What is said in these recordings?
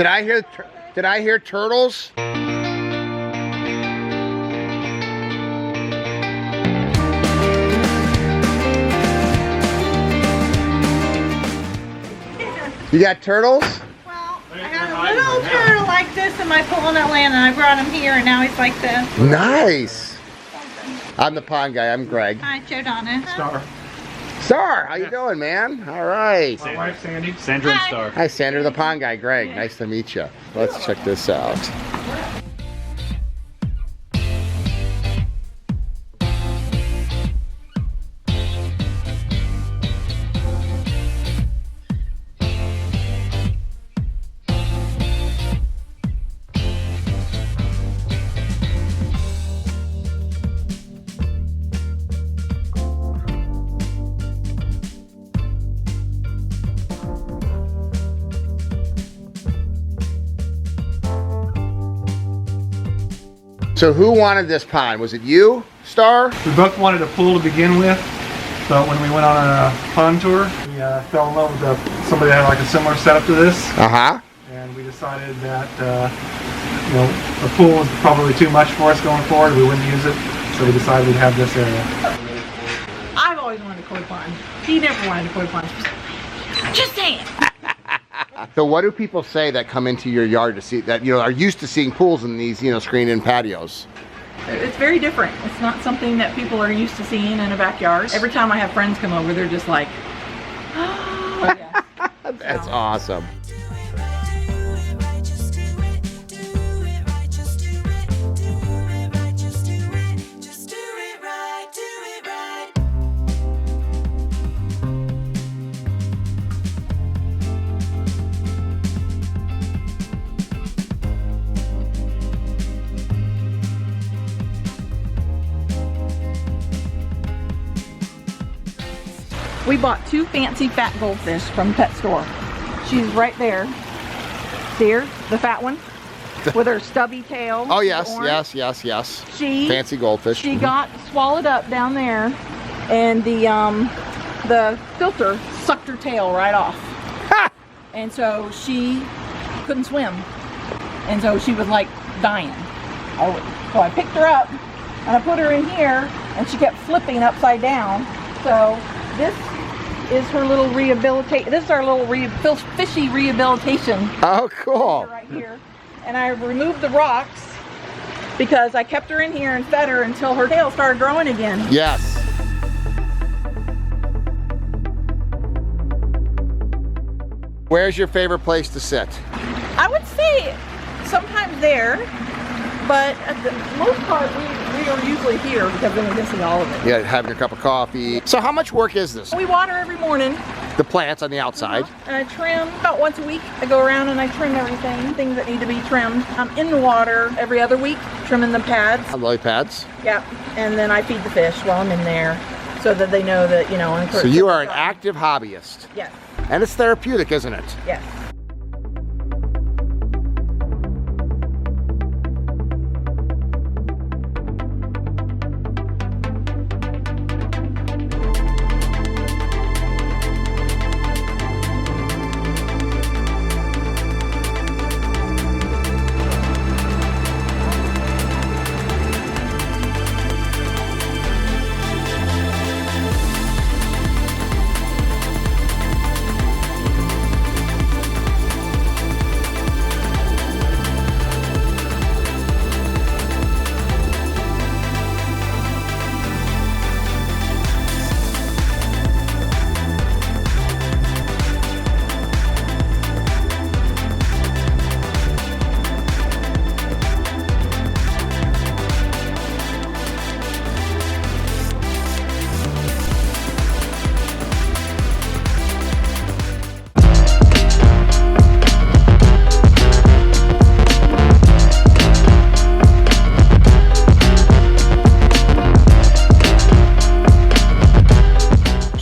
Did I hear turtles? You got turtles? Well, I got a little turtle like this in my pool in Atlanta, and I brought him here, and now he's like this. Nice. I'm the pond guy. I'm Greg. Hi, Joe Donna. Star. Star, how you doing, man? All right. My wife, Sandy. Sandra and Star. Hi, Sandra, the pond guy. Greg, nice to meet you. Let's check this out. So who wanted this pond? Was it you, Star? We both wanted a pool to begin with, but when we went on a pond tour, we fell in love with somebody that had like a similar setup to this. Uh-huh. And we decided that you know, a pool was probably too much for us going forward. We wouldn't use it, so we decided we'd have this area. I've always wanted a koi pond. He never wanted a koi pond. Just saying. So what do people say that come into your yard to see, that, you know, are used to seeing pools in these, you know, screened-in patios? It's very different. It's not something that people are used to seeing in a backyard. Every time I have friends come over, they're just like, oh, yeah. That's awesome. We bought 2 fancy fat goldfish from the pet store. She's right there. See her? The fat one? With her stubby tail. Oh, yes, yes. Fancy goldfish. She got swallowed up down there, and the filter sucked her tail right off. And so she couldn't swim. And so she was like dying. So I picked her up, and I put her in here, and she kept flipping upside down. So this is her little rehabilitation. This is our little fishy rehabilitation. Oh, cool. Right here. And I removed the rocks because I kept her in here and fed her until her tail started growing again. Yes. Where's your favorite place to sit? I would say sometimes there, but at the most part we are usually here because then we can see all of it. Yeah, having a cup of coffee. So how much work is this? We water every morning. The plants on the outside. And I trim about once a week. I go around and I trim everything, things that need to be trimmed. I'm in the water every other week, trimming the pads. Lily pads. Yeah, and then I feed the fish while I'm in there so that they know that, you know, I'm So you are an active hobbyist. Yes. And it's therapeutic, isn't it? Yes.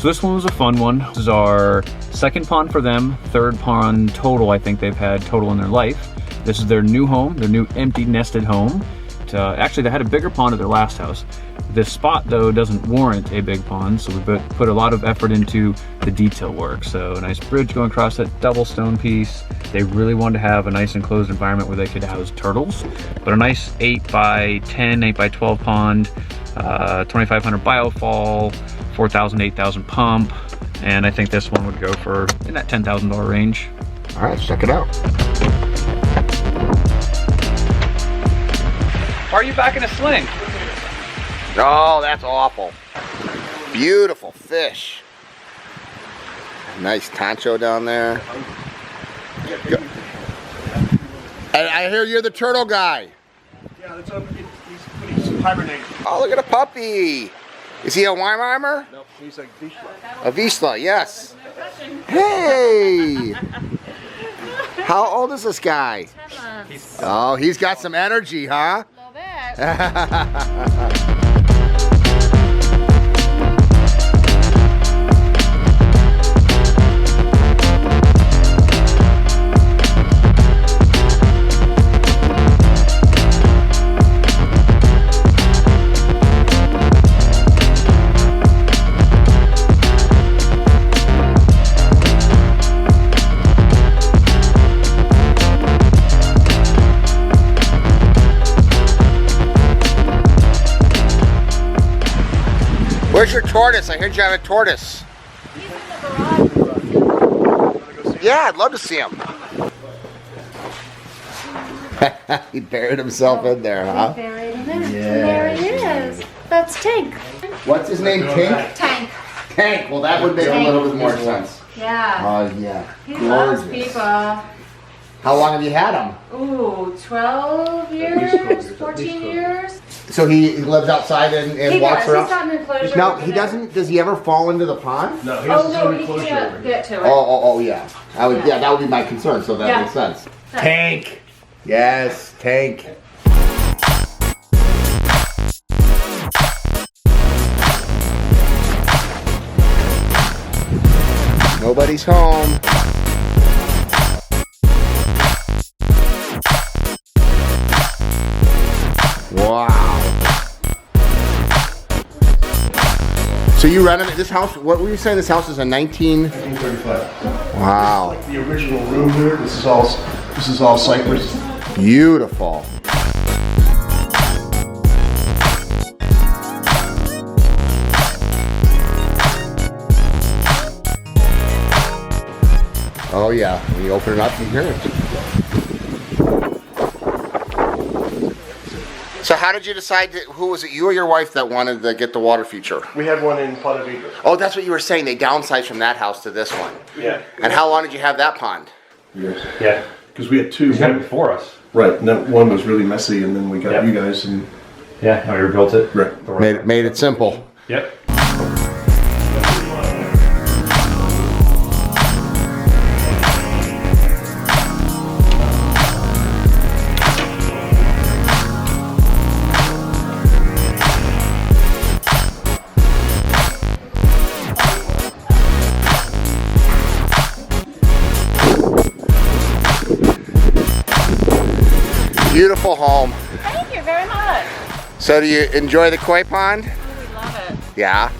So this one was a fun one. This is our second pond for them, third pond total I think they've had total in their life. This is their new home, their new empty nested home. but actually they had a bigger pond at their last house. This spot though doesn't warrant a big pond, so we put a lot of effort into the detail work. So a nice bridge going across that double stone piece. They really wanted to have a nice enclosed environment where they could house turtles, but a nice 8 by 10, 8 by 12 pond, 2,500 biofall, 4,000, 8,000 pump, and I think this one would go for in that $10,000 range. All right, let's check it out. Why are you back in a sling? Oh, that's awful. Beautiful fish. Nice tancho down there. And I hear you're the turtle guy. Yeah, that's he's hibernating. Oh, look at a puppy. Is he a Weimaraner? No, he's like Vishwa. A Vizsla, yes. Hey! How old is this guy? 10 months. Oh, he's got some energy, huh? A little bit. Where's your tortoise? I heard you have a tortoise. He's in the garage. Yeah, I'd love to see him. He buried himself in there, huh? Buried in there. There he is. That's Tank. What's his name, Tink? Tank. Tank. Well, that would make a little bit more sense. Yeah. Oh, yeah. He loves Gorgeous. people. How long have you had him? Ooh, 12 years, 14 years. So he lives outside and He walks does. around? He's got an enclosure. No, over he there. doesn't. Does he ever fall into the pond? No, he Oh has his no, own he enclosure over can't here. get to it. Oh, yeah. Yeah, that would be my concern, so that Yeah. makes sense. Yeah. Tank. Yes, Tank. Nobody's home. Wow. So you renovated this house? What were you saying? This house is a 1935. Wow. Like the original room here. This is all cypress. Beautiful. Oh yeah, when you open it up, you hear it. So how did you decide to, who was it, you or your wife that wanted to get the water feature? We had one in Ponte Vedra. Oh, that's what you were saying. They downsized from that house to this one. Yeah. And how long did you have that pond? Years. Yeah. Because we had two. He's got it before us. Right, and that one was really messy, and then we got Yep. you guys, and Yeah, we rebuilt it. right. Made it simple. Yep. Beautiful home. Thank you very much. So do you enjoy the koi pond? We love it. Yeah.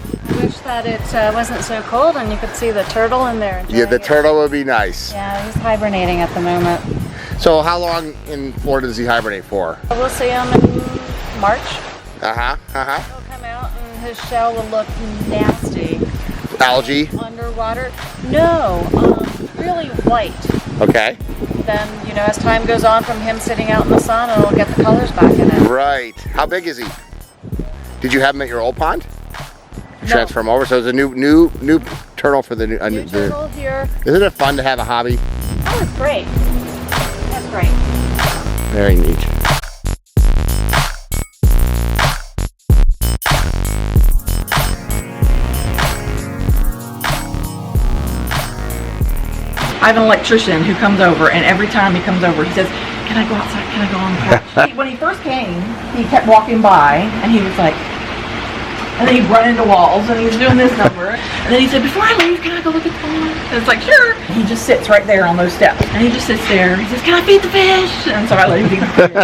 Wish that it wasn't so cold and you could see the turtle in there. Yeah, the enjoying it. turtle would be nice. Yeah, he's hibernating at the moment. So how long in Florida does he hibernate for? We'll see him in March. Uh-huh, uh-huh. He'll come out and his shell will look nasty. Algae, Underwater? No, really white. okay. Then, as time goes on from him sitting out in the sun, it'll get the colors back in it. Right. How big is he? Did you have him at your old pond? No. Transfer him over, so it's a new turtle for the new. New turtle here. Isn't it fun to have a hobby? Oh, it's great. That's great. Very neat. I have an electrician who comes over, and every time he comes over, he says, "Can I go outside? Can I go on the porch?" When he first came, he kept walking by, and he was like, And then he'd run into walls, and he's doing this number. And then he said, before I leave, can I go look at the pond? And it's like, sure. And he just sits right there on those steps. And he just sits there. He says, can I feed the fish? And so I let him feed the fish.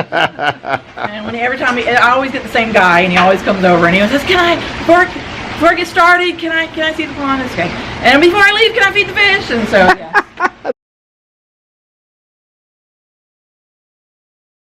And every time, I always get the same guy, and he always comes over, and he says, can I, before I get started, can I see the pond? It's okay. And before I leave, can I feed the fish? And so, yeah.